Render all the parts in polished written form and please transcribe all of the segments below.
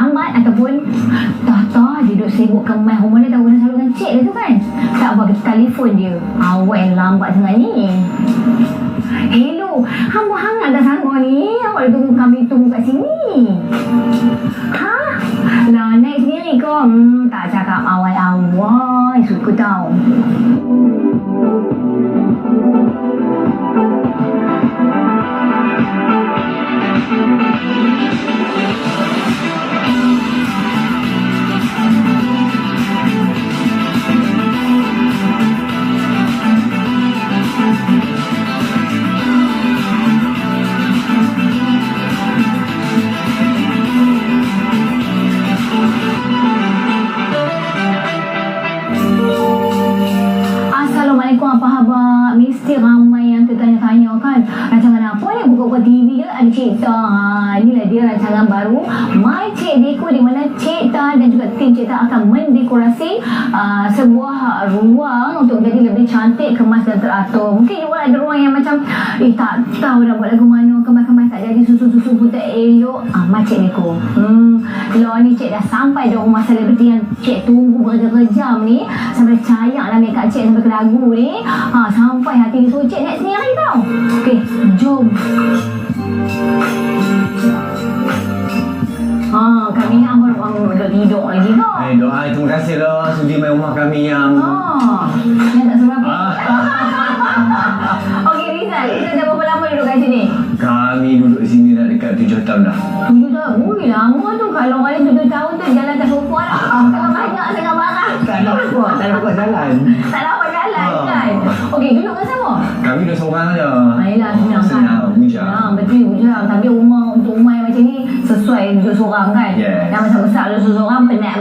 lambat ataupun tak dia duduk sibuk kemas rumah dia, tahu selalu dengan cik dia tu kan. Tak apa, kita telefon dia. Awak yang lambat sangat ni. Hello, hamba hangat dah sangat ni. Awak tunggu kami tunggu kat sini. Ha? Lah naik sendiri ke? Tak cakap awal-awal. Suka tau. Assalamualaikum, apa khabar? Mesti ramai yang tertanya-tanya kan, rancangan apa ni? Buka-buka TV je ada Cik Tan. Inilah dia rancangan baru My Cik Deco, di mana Cik Tan dan juga tim Cik Tan akan mendekorasi sebuah ruang untuk menjadi lebih cantik, kemas dan teratur. Mungkin you ada ruang yang macam tak tahu dah buat lagu mana, kemas-kemas tak jadi, susu-susu pun tak elok. My Cik Deco. Lah ni Cik dah sampai dah rumah selebriti yang Cik tunggu berjam-jam ni, sampai cayak lah makeup Cik sampai ke lagu ni. Sampai hati ni suruh Cik naik sini hari tau. Okey, jom. Kami yang baru tidur lagi kau. Doa terima kasih lah sudi main rumah kami yang yang tak seberapa. Okey Rizal, kita dah berapa lama duduk kat sini? Kami duduk di sini dah dekat 7 tahun dah. 7 tahun? Ui, lama tu. Kalau orang ni 7 tahun tu jalan kat sofa lah. Tengah banyak, tengah marah. Tak dapat jalan. Tak dapat jalan kan? Okey, duduk dengan siapa? Kami dah seorang je. Yelah, senang kan? Senang, bujang. Betul, bujang. Tapi untuk rumah yang macam ni sesuai duduk seorang kan? Yes. Dah besar-besar duduk seorang, penat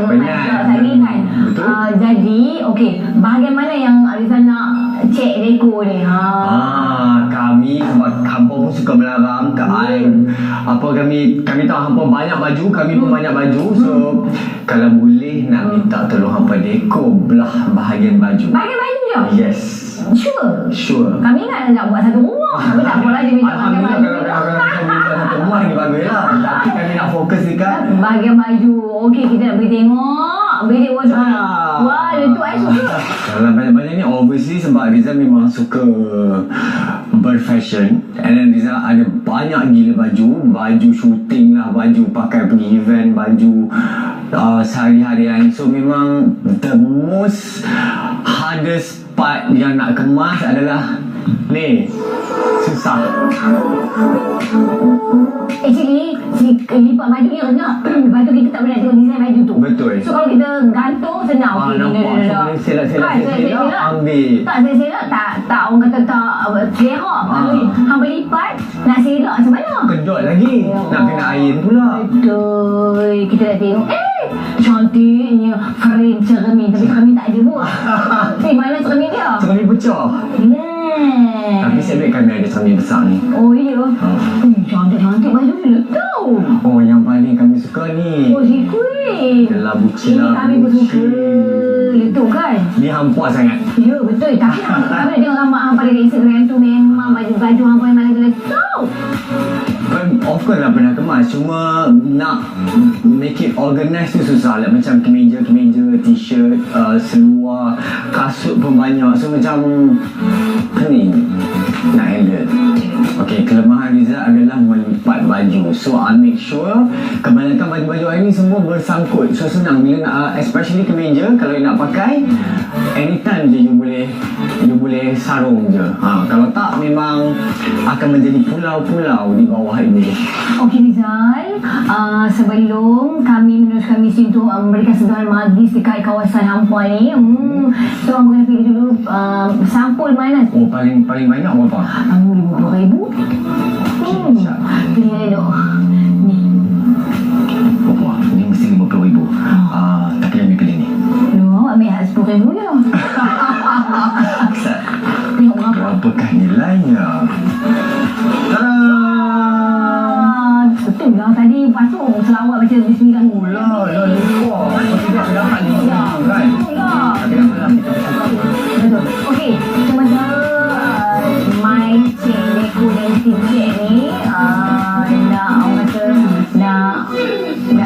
tadi kan? Betul. Jadi, okey, bahagian mana yang Rizal nak Cik Deco ni? Kami sebab hampa pun suka melarang ke kami tahu hampa banyak baju, kami pun banyak baju. So kalau boleh nak minta tolong hampa deco belah bahagian baju. Bahagian baju je? Yes. Sure. Kami kan nak buat satu rumah. Tapi tak apalah, dia minta bahagian baju. Kalau minta satu rumah lagi bagus lah. Tapi kami nak fokus dekat bahagian baju. Okey, kita nak pergi tengok bilik wardrobe. Wah, itu I suka. Kalau banyak-banyak ni obviously sebab Rizal memang suka berfashion, and then Rizal ada banyak gila baju syuting lah, baju pakai pergi event, baju sehari-harian. So memang the most hardest part yang nak kemas adalah ni, susah. Actually, lipat baju ni renyak. Lepas tu kita tak boleh tengok design baju tu. Betul. So kalau kita gantung senang. Nampak. So boleh selak-selak ambil. Tak selak, tak orang kata tak selak. Kalau hamba lipat, nak selak macam mana? Kedot lagi. Nak kena air pula. Betul. Kita dah tengok. Cantiknya frame cermin. Tapi cermin tak ada pun. Mana cermin dia? Cermin pecah. Tapi saya baik kami ada cermin besar ni. Oh iya. Cantik-cantik baju ni tau. Oh, yang paling kami suka ni. Oh, si Kuih. Labu-labu. Ini kami pun suka. Letup kan? Ni hampa sangat. Ya, betul. Tapi kami nak tengok gambar hampa dekat Instagram tu, memang baju-baju hampa yang malah letup. Of course lah pernah kemas. Cuma nak make it organized tu susah lah. Macam kemeja, t-shirt, seluar, kasut pun banyak. So macam pening nak handle. Okay, kelemahan Rizal adalah melipat baju. So I make sure kebanyakan baju-baju hari ni semua bersangkut. So senang bila nak, especially kemeja, kalau nak pakai anytime je you boleh sarung je. Kalau tak memang akan menjadi pulau-pulau di bawah ini. Okey Rizal, sebelum kami meneruskan misi untuk memberikan sentuhan magis dekat kawasan hampa ni, so hampa kena pilih dulu sampul mainan. Oh, paling banyak berapa? 50,000. Pilih dulu. Ni. Berapa? Ni mesti 50,000. Tapi kami pilih ni. Awak ambil 10,000 je. Tengok berapa. Berapakah nilainya? Betul lah, tadi pasung selawat baca bismillah. Lupa. Tidak dapat ni kan? Betul lah. Tapi tak apalah, kita betul. Okey, sementara My Cik Deco dan tim Cik ni nak orang kata nak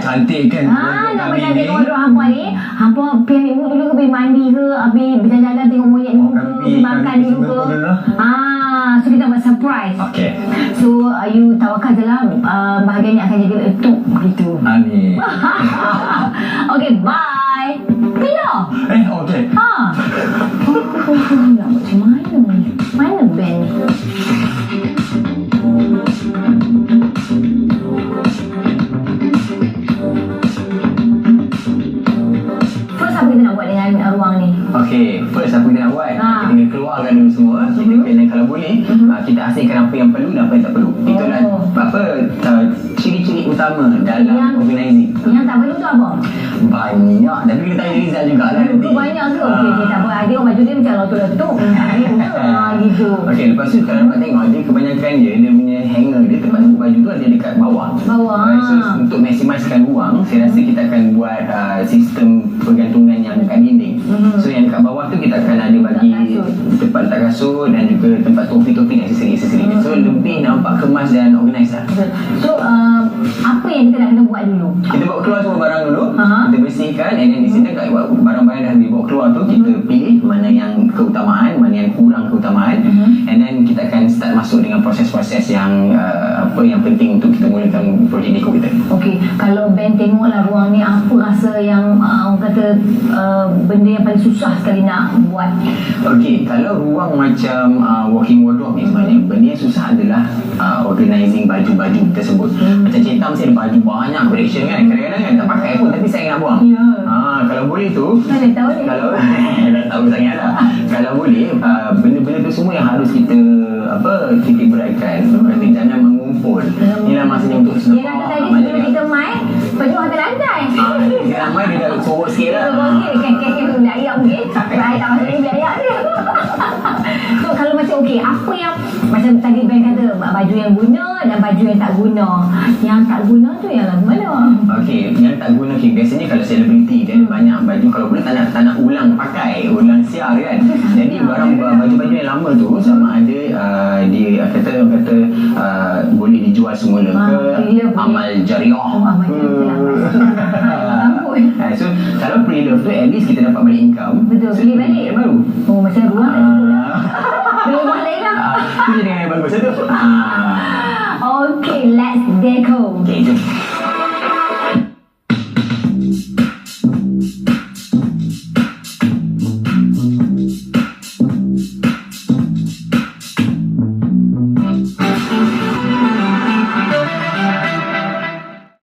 cantik kan Nama cantik wardrobe hampa ni. Hampa pergi dulu ke pergi mandi ke, habis berjalan-jalan tengok monyet dulu ke, pergi makan dulu ke. So kita buat surprise. Okay. So you tawakal je lah, bahagian ni akan jaga letup begitu. Amin. Okay, bye. Bila? Okay. Nak buat macam mana ni? Mana band ni? First apa kita nak buat dengan ruang ni? Okay, first apa kita nak buat? Kita kena keluarkan dulu semua. Kita kena, kalau boleh, kita asingkan apa yang perlu dan apa yang tak perlu. Itulah ciri-ciri utama dalam organizing. Yang tak perlu tu apa? Banyak. Tapi kita tanya Rizal jugalah nanti. Banyak ke? Okay, tak apa. Dia baju dia macam letup-letup. Gitu. Okay, lepas tu kalau dapat tengok, dia kebanyakan dia punya hanger, dia tempat tunggu baju tu ada dekat bawah. So untuk maksimalkan ruang, saya rasa kita akan buat sistem pergantungan yang dekat dinding. So yang dekat bawah tu kita akan ada bagi tempat letak kasut dan juga tempat topi-topi dan aksesori-aksesori. So lebih nampak kemas dan organize lah. So apa yang kita nak kena buat dulu? Kita bawa keluar semua barang dulu, kita bersihkan, and then di sini kat barang-barang dah dibawa keluar tu, kita pilih mana yang keutamaan, mana yang kurang keutamaan, and then kita akan start masuk dengan proses-proses yang apa yang penting untuk kita mulakan projek deco kita. Okey, kalau Ben tengoklah ruang ni, apa rasa yang orang kata benda yang paling susah sekali nak buat? Okey, kalau ruang macam walking wardrobe ni sebenarnya, benda yang susah adalah organizing baju-baju tersebut. Macam cerita mesti ada baju banyak collection kan, kadang-kadang kan tak pakai pun tapi saya nak buang. Kalau boleh tu, mana tahu ni? Kalau dah tahu sangat lah. Kalau boleh, benda-benda tu semua yang harus kita titik beratkan. Berarti jangan mengumpul. Inilah masanya untuk Dia kata tadi sebelum kita main, penuh atas lantai. Dia ramai dia dah sorok sikit lah. Sorok sikit, kek-kek beli ayak mungkin. Saya tak masuk beli ayak dia. So kalau macam okey, apa yang macam tadi Ben kata, baju yang guna dan baju yang tak guna. Yang tak guna tu yang lagu mana? Okey, yang tak guna, biasanya kalau selebriti dia ada banyak baju, kalau boleh tak nak ulang pakai, ulang siar kan. Jadi baju-baju yang lama tu sama ada dia kata boleh dijual semula ke amal jariah. So kalau pre-love tu at least kita dapat balik income. Betul, so, beli balik baru. Oh, macam ruang tak cukup dah. Beli rumah lain lah. Itu jadi yang bagus tu. Okay, let's deco. Okay, jom.